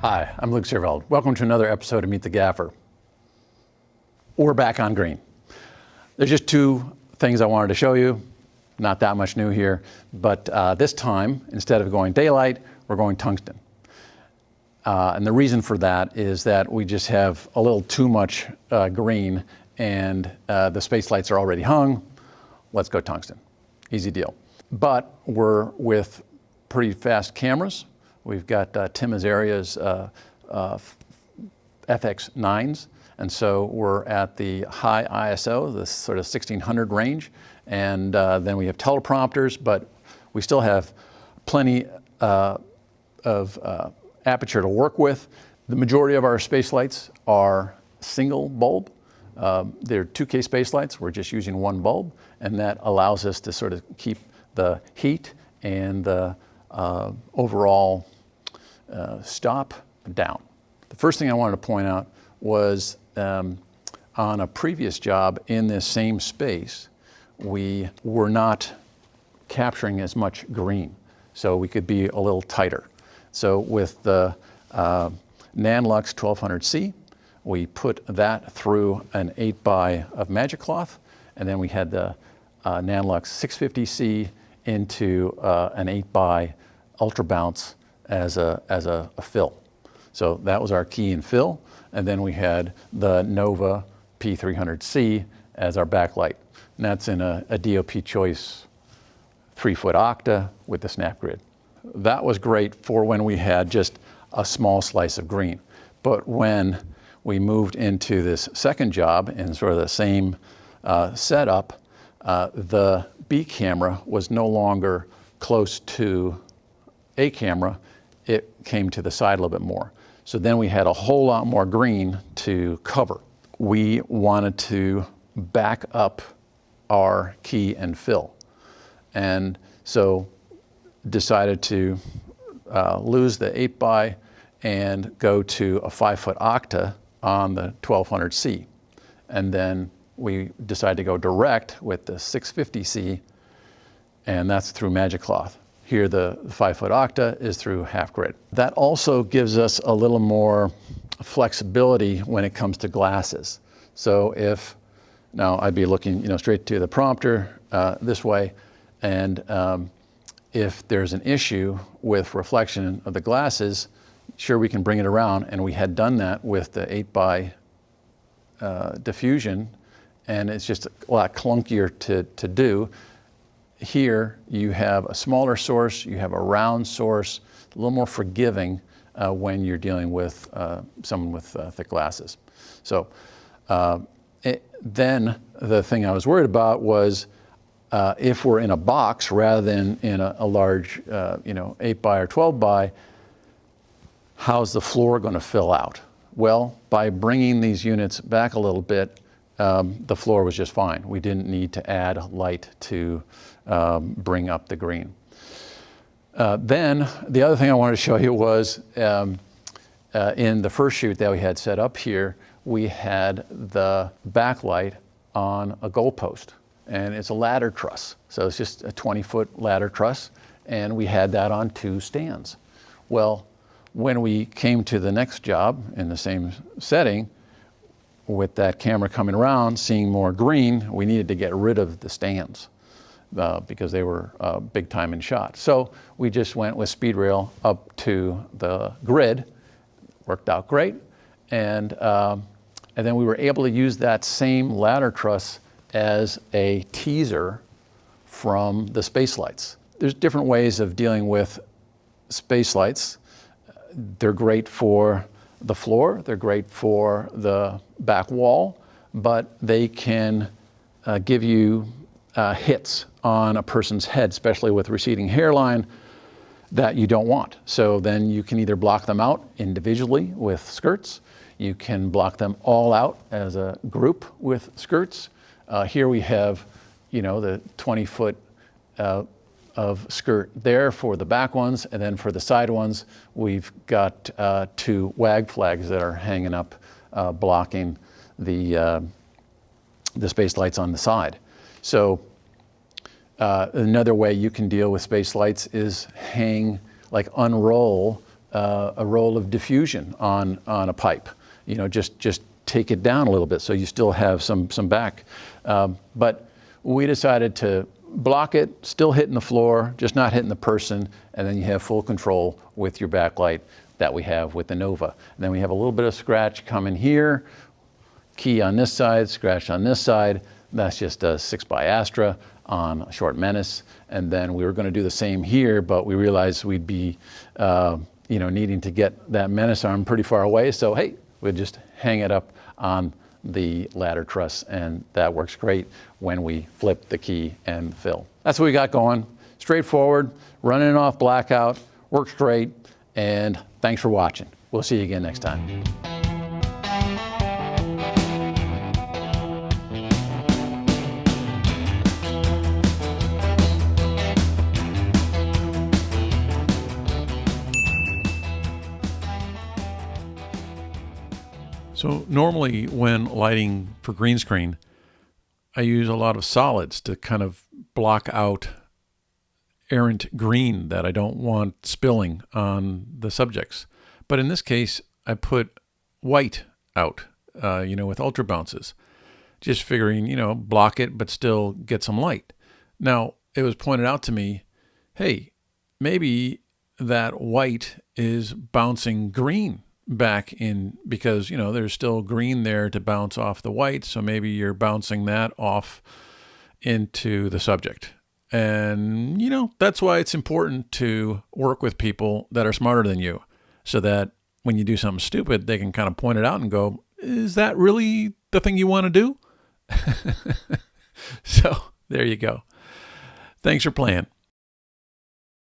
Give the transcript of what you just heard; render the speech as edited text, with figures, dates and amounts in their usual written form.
Hi, I'm Luke Searveld. Welcome to another episode of Meet the Gaffer. We're back on green. There's just two things I wanted to show you. Not that much new here, but this time, instead of going daylight, we're going tungsten. And the reason for that is that we just have a little too much green and the space lights are already hung. Let's go tungsten. Easy deal. But we're with pretty fast cameras. We've got Tim Azaria's FX9s, and so we're at the high ISO, the sort of 1600 range, and then we have teleprompters, but we still have plenty of aperture to work with. The majority of our space lights are single bulb. They're 2K space lights. We're just using one bulb, and that allows us to sort of keep the heat and the overall stop down. The first thing I wanted to point out was on a previous job in this same space, we were not capturing as much green, so we could be a little tighter. So with the Nanlux 1200C, we put that through an 8x of magic cloth, and then we had the Nanlux 650C into an 8x ultra bounce as a fill. So that was our key and fill, and then we had the Nova P300C as our backlight. And that's in a DOP choice 3-foot octa with the snap grid. That was great for when we had just a small slice of green. But when we moved into this second job in sort of the same setup, the B camera was no longer close to A camera. It came to the side a little bit more. So then we had a whole lot more green to cover. We wanted to back up our key and fill. And so decided to lose the 8x and go to a 5-foot octa on the 1200C. And then we decided to go direct with the 650C, and that's through magic cloth. Here the 5-foot octa is through half grid. That also gives us a little more flexibility when it comes to glasses. So if, now I'd be looking straight to the prompter this way, and if there's an issue with reflection of the glasses, sure, we can bring it around, and we had done that with the 8x diffusion, and it's just a lot clunkier to do. Here you have a smaller source, you have a round source, a little more forgiving when you're dealing with someone with thick glasses. So then the thing I was worried about was if we're in a box rather than in a large 8x or 12x, how's the floor going to fill out? Well, by bringing these units back a little bit, the floor was just fine. We didn't need to add light to bring up the green. Then the other thing I wanted to show you was in the first shoot that we had set up here, we had the backlight on a goalpost, and it's a ladder truss. So it's just a 20-foot ladder truss, and we had that on 2 stands. Well, when we came to the next job in the same setting, with that camera coming around, seeing more green, we needed to get rid of the stands because they were big time in shot. So we just went with speed rail up to the grid. Worked out great. And then we were able to use that same ladder truss as a teaser from the space lights. There's different ways of dealing with space lights. They're great for the floor, they're great for the back wall, but they can give you hits on a person's head, especially with receding hairline, that you don't want. So then you can either block them out individually with skirts, you can block them all out as a group with skirts. Here we have, the 20-foot of skirt there for the back ones, and then for the side ones, we've got 2 wag flags that are hanging up, blocking the space lights on the side. So another way you can deal with space lights is unroll a roll of diffusion on a pipe. Just take it down a little bit so you still have some back. But we decided to block it, still hitting the floor, just not hitting the person, and then you have full control with your backlight that we have with the Nova. And then we have a little bit of scratch coming here, key on this side, scratch on this side. That's just a 6x Astra on a short Menace. And then we were going to do the same here, but we realized we'd be needing to get that Menace arm pretty far away. So hey, we'd just hang it up on the ladder truss, and that works great when we flip the key and fill. That's what we got going. Straightforward, running it off blackout, works great, and thanks for watching. We'll see you again next time. So normally when lighting for green screen, I use a lot of solids to kind of block out errant green that I don't want spilling on the subjects. But in this case, I put white out, with ultra bounces, just figuring, block it, but still get some light. Now, it was pointed out to me, hey, maybe that white is bouncing green back in because, there's still green there to bounce off the white. So maybe you're bouncing that off into the subject. And, that's why it's important to work with people that are smarter than you so that when you do something stupid, they can kind of point it out and go, is that really the thing you want to do? So there you go. Thanks for playing.